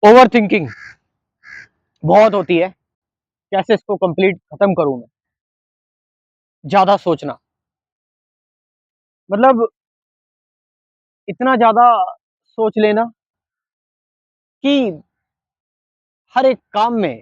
Over thinking बहुत होती है। कैसे इसको कंप्लीट खत्म करूं मैं? ज्यादा सोचना, मतलब इतना ज्यादा सोच लेना कि हर एक काम में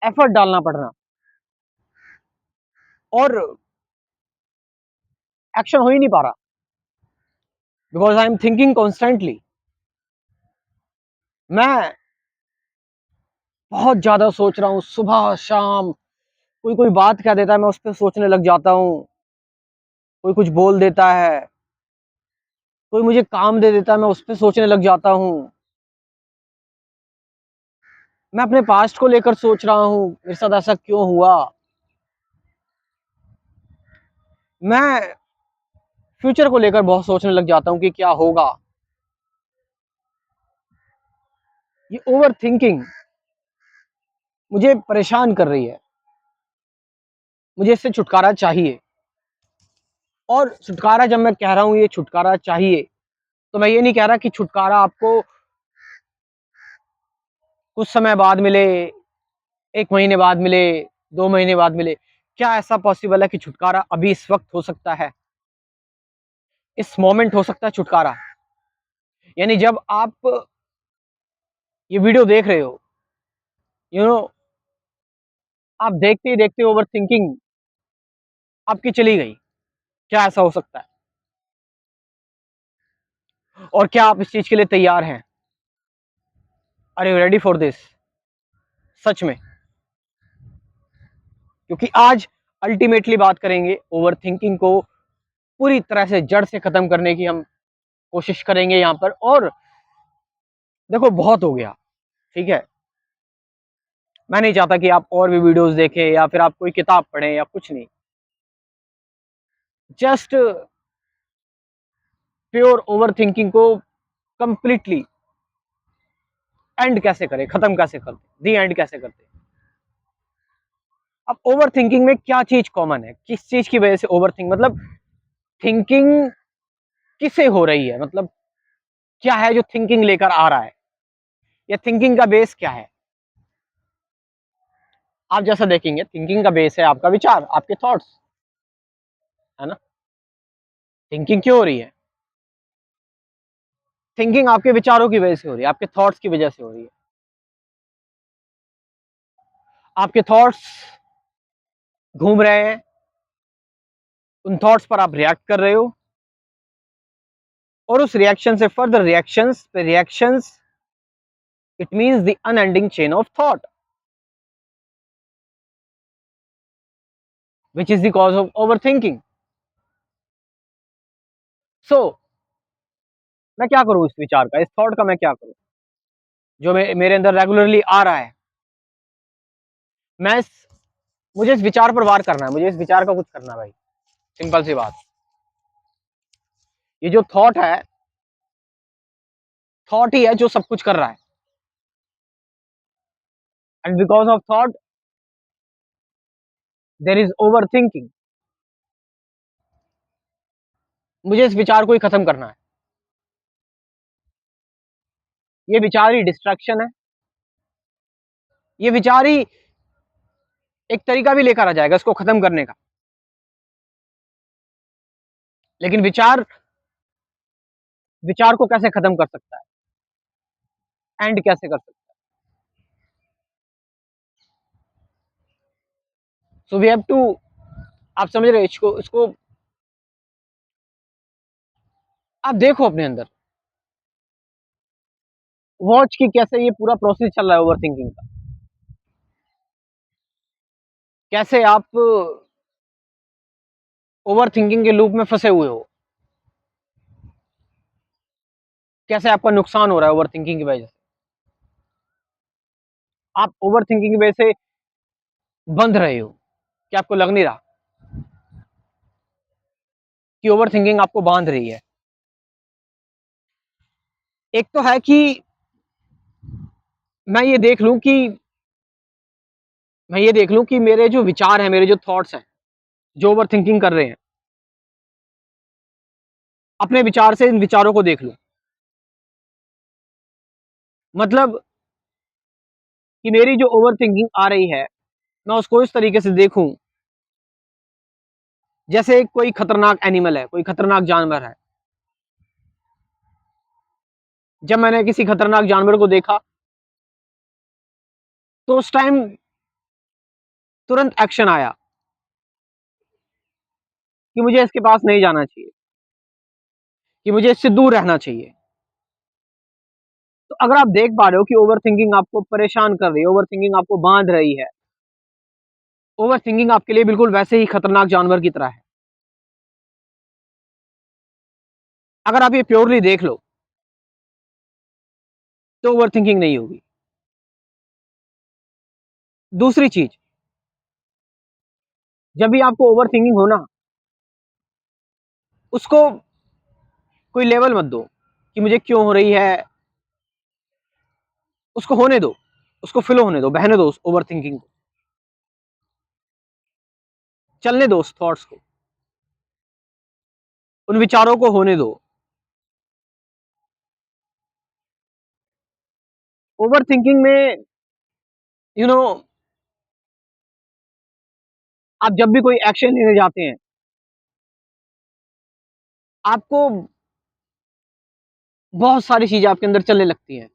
एफर्ट डालना पड़ना और एक्शन हो ही नहीं पा रहा, because I am thinking constantly. मैं बहुत ज्यादा सोच रहा हूँ, सुबह शाम कोई कोई बात कह देता है, मैं उस पर सोचने लग जाता हूँ। कोई कुछ बोल देता है, कोई मुझे काम दे देता है, मैं उस पर सोचने लग जाता हूँ। मैं अपने पास्ट को लेकर सोच रहा हूँ, मेरे साथ ऐसा क्यों हुआ। मैं फ्यूचर को लेकर बहुत सोचने लग जाता हूँ कि क्या होगा। ये ओवर थिंकिंग मुझे परेशान कर रही है। मुझे इससे छुटकारा चाहिए। और छुटकारा जब मैं कह रहा हूँ ये छुटकारा चाहिए, तो मैं ये नहीं कह रहा कि छुटकारा आपको कुछ समय बाद मिले, 1 महीने बाद मिले, 2 महीने बाद मिले। क्या ऐसा पॉसिबल है कि छुटकारा अभी इस वक्त हो सकता है? इस मोमेंट हो सकता है छुटकारा? यानी जब आप ये वीडियो देख रहे हो, यू नो, आप देखते ही देखते ओवर थिंकिंग आपकी चली गई। क्या ऐसा हो सकता है? और क्या आप इस चीज के लिए तैयार हैं? Are you ready for this? सच में, क्योंकि आज अल्टीमेटली बात करेंगे ओवर थिंकिंग को पूरी तरह से जड़ से खत्म करने की हम कोशिश करेंगे यहाँ पर। और देखो, बहुत हो गया, ठीक है। मैं नहीं चाहता कि आप और भी वीडियोस देखें या फिर आप कोई किताब पढ़ें या कुछ नहीं। जस्ट प्योर ओवर थिंकिंग को कंप्लीटली एंड कैसे करें, खत्म कैसे करते, दी एंड कैसे करते। अब ओवर थिंकिंग में क्या चीज कॉमन है, किस चीज की वजह से ओवर थिंक, मतलब थिंकिंग किसे हो रही है, मतलब क्या है जो थिंकिंग लेकर आ रहा है, या थिंकिंग का बेस क्या है? आप जैसा देखेंगे, थिंकिंग का बेस है आपका विचार, आपके थॉट्स, है ना। थिंकिंग क्यों हो रही है? थिंकिंग आपके विचारों की वजह से हो रही है, आपके थॉट्स की वजह से हो रही है। आपके थॉट्स घूम रहे हैं, उन थॉट्स पर आप रिएक्ट कर रहे हो, और उस रिएक्शन से फर्दर रिएक्शंस पे reactions, it means the unending chain of thought, which is the cause of overthinking. So मैं क्या करूं इस विचार का, इस थॉट का मैं क्या करूं जो मेरे अंदर रेगुलरली आ रहा है? मैं इस मुझे इस विचार पर वार करना है, मुझे इस विचार का कुछ करना है भाई। सिंपल सी बात। ये जो थॉट है, थॉट ही है जो सब कुछ कर रहा है। And because of thought there is over thinking. मुझे इस विचार को ही खत्म करना है। ये विचार ही डिस्ट्रैक्शन है। ये विचार ही एक तरीका भी लेकर आ जाएगा इसको खत्म करने का। लेकिन विचार विचार को कैसे खत्म कर सकता है, एंड कैसे कर सकता है? सो वी हैव टू, आप समझ रहे हो इसको आप देखो अपने अंदर, वॉच की कैसे ये पूरा प्रोसेस चल रहा है ओवर थिंकिंग का। कैसे आप ओवर थिंकिंग के लूप में फंसे हुए हो, कैसे आपका नुकसान हो रहा है ओवर थिंकिंग की वजह से। आप ओवर थिंकिंग की वजह से बंध रहे हो, कि आपको लग नहीं रहा कि ओवर थिंकिंग आपको बांध रही है। एक तो है कि मैं ये देख लूं कि मैं ये देख लूं कि मेरे जो विचार हैं, मेरे जो थॉट्स हैं, जो ओवर थिंकिंग कर रहे हैं, अपने विचार से इन विचारों को देख लूं। मतलब कि मेरी जो ओवर थिंकिंग आ रही है, मैं उसको इस तरीके से देखूं, जैसे कोई खतरनाक एनिमल है, कोई खतरनाक जानवर है। जब मैंने किसी खतरनाक जानवर को देखा, तो उस टाइम तुरंत एक्शन आया कि मुझे इसके पास नहीं जाना चाहिए, कि मुझे इससे दूर रहना चाहिए। तो अगर आप देख पा रहे हो कि ओवर थिंकिंग आपको परेशान कर रही है, ओवर थिंकिंग आपको बांध रही है, ओवर थिंकिंग आपके लिए बिल्कुल वैसे ही खतरनाक जानवर की तरह है। अगर आप ये प्योरली देख लो, तो ओवर थिंकिंग नहीं होगी। दूसरी चीज, जब भी आपको ओवर थिंकिंग हो ना, उसको कोई लेवल मत दो कि मुझे क्यों हो रही है। उसको होने दो, उसको फ्लो होने दो, बहने दो उस ओवर थिंकिंग को, चलने दो उस थॉट्स को, उन विचारों को होने दो। ओवर थिंकिंग में यू नो आप जब भी कोई एक्शन लेने जाते हैं, आपको बहुत सारी चीजें आपके अंदर चलने लगती हैं,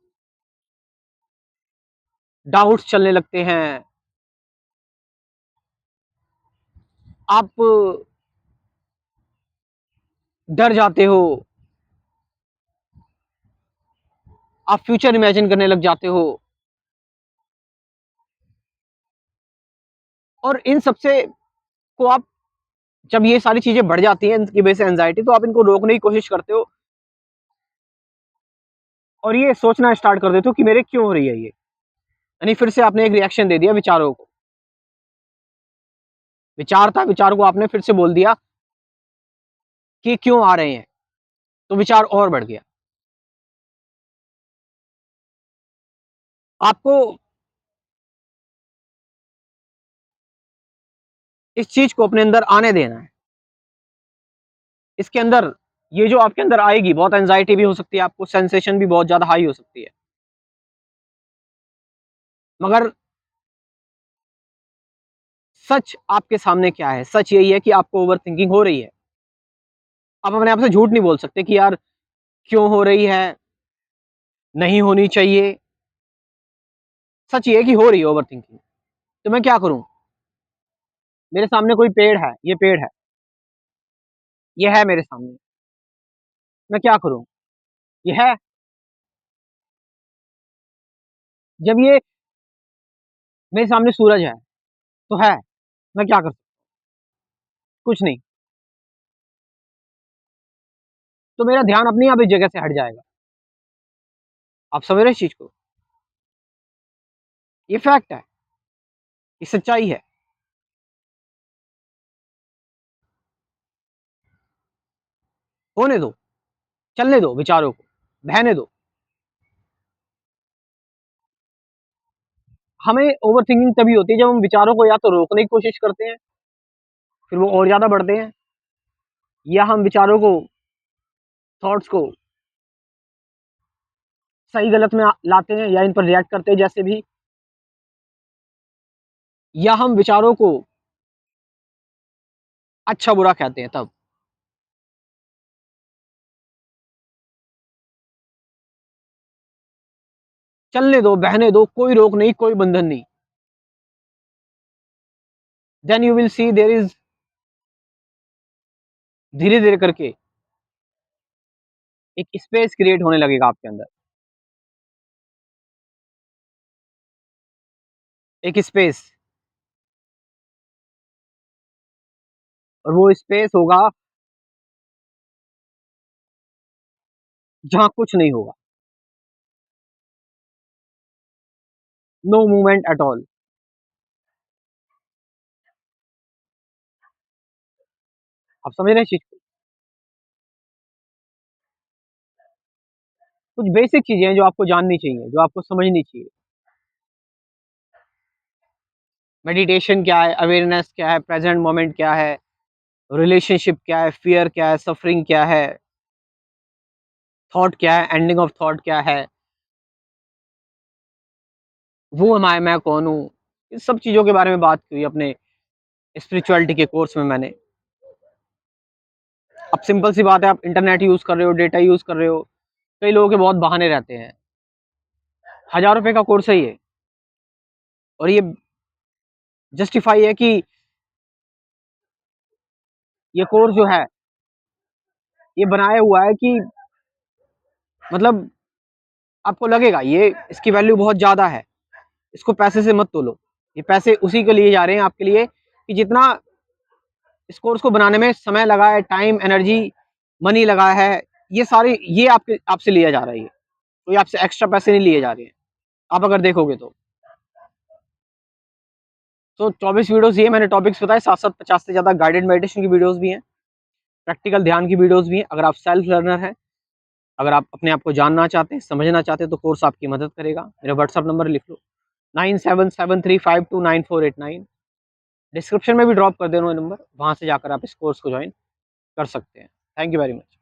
डाउट्स चलने लगते हैं, आप डर जाते हो, आप फ्यूचर इमेजिन करने लग जाते हो, और इन सबसे को आप, जब ये सारी चीजें बढ़ जाती हैं इनकी वजह से एंजाइटी, तो आप इनको रोकने की कोशिश करते हो, और ये सोचना स्टार्ट कर देते हो कि मेरे क्यों हो रही है ये। यानी फिर से आपने एक रिएक्शन दे दिया विचारों को। विचार था, विचार को आपने फिर से बोल दिया कि क्यों आ रहे हैं, तो विचार और बढ़ गया। आपको इस चीज को अपने अंदर आने देना है। इसके अंदर, ये जो आपके अंदर आएगी, बहुत एंजाइटी भी हो सकती है, आपको सेंसेशन भी बहुत ज्यादा हाई हो सकती है, मगर सच आपके सामने क्या है? सच यही है कि आपको ओवर थिंकिंग हो रही है। आप अपने आप से झूठ नहीं बोल सकते कि यार क्यों हो रही है, नहीं होनी चाहिए। सच ये है कि हो रही है ओवर थिंकिंग। तो मैं क्या करूं? मेरे सामने कोई पेड़ है, ये पेड़ है, ये है मेरे सामने, मैं क्या करूं? ये है। जब ये मेरे सामने सूरज है, तो है, मैं क्या कर सकता? कुछ नहीं। तो मेरा ध्यान अपनी आप इस जगह से हट जाएगा। आप समझ रहे हैं इस चीज को? ये फैक्ट है, ये सच्चाई है। होने दो, चलने दो विचारों को, बहने दो। हमें ओवर थिंकिंग तभी होती है जब हम विचारों को या तो रोकने की कोशिश करते हैं, फिर वो और ज्यादा बढ़ते हैं, या हम विचारों को, थॉट्स को सही गलत में लाते हैं, या इन पर रिएक्ट करते हैं जैसे भी, या हम विचारों को अच्छा बुरा कहते हैं तब। चलने दो, बहने दो, कोई रोक नहीं, कोई बंधन नहीं। Then you will see there is, धीरे धीरे करके एक स्पेस क्रिएट होने लगेगा आपके अंदर, एक स्पेस। और वो स्पेस होगा जहां कुछ नहीं होगा, नो मूवमेंट एट ऑल। आप समझ रहे हैं इस चीज को? कुछ बेसिक चीजें हैं जो आपको जाननी चाहिए, जो आपको समझनी चाहिए। मेडिटेशन क्या है, अवेयरनेस क्या है, प्रेजेंट मोमेंट क्या है, रिलेशनशिप क्या है, फियर क्या है, सफरिंग क्या है, थॉट क्या है, एंडिंग ऑफ थॉट क्या है, वो मैं कौन हूँ, इस सब चीज़ों के बारे में बात की हुई अपने स्पिरिचुअलिटी के कोर्स में मैंने। अब सिंपल सी बात है, आप इंटरनेट यूज़ कर रहे हो, डेटा यूज़ कर रहे हो, कई लोगों के बहुत बहाने रहते हैं। ₹1000 का कोर्स है ये, और ये जस्टिफाई है कि ये कोर्स जो है, ये बनाया हुआ है कि मतलब आपको लगेगा ये इसकी वैल्यू बहुत ज़्यादा है, इसको पैसे से मत तोलो। ये पैसे उसी के लिए जा रहे हैं आपके लिए कि जितना इस कोर्स को बनाने में समय लगा है, टाइम, एनर्जी, मनी लगा है, ये सारी ये आपसे लिया जा रहा है ये। कोई आपसे एक्स्ट्रा पैसे नहीं लिए जा रहे हैं, आप अगर देखोगे तो। तो 24 वीडियोज़ ये मैंने टॉपिक्स बताए, साथ-साथ 50 से ज़्यादा गाइडेड मेडिटेशन की वीडियोज़ भी हैं, प्रैक्टिकल ध्यान की वीडियोज़ भी हैं। अगर आप सेल्फ लर्नर हैं, अगर आप अपने आप को जानना चाहते हैं, समझना चाहते हैं, तो कोर्स आपकी मदद करेगा। मेरा व्हाट्सएप नंबर लिख लो, 9773529489। डिस्क्रिप्शन में भी ड्रॉप कर दे रहा हूँ नंबर, वहाँ से जाकर आप इस कोर्स को जॉइन कर सकते हैं। Thank you very much.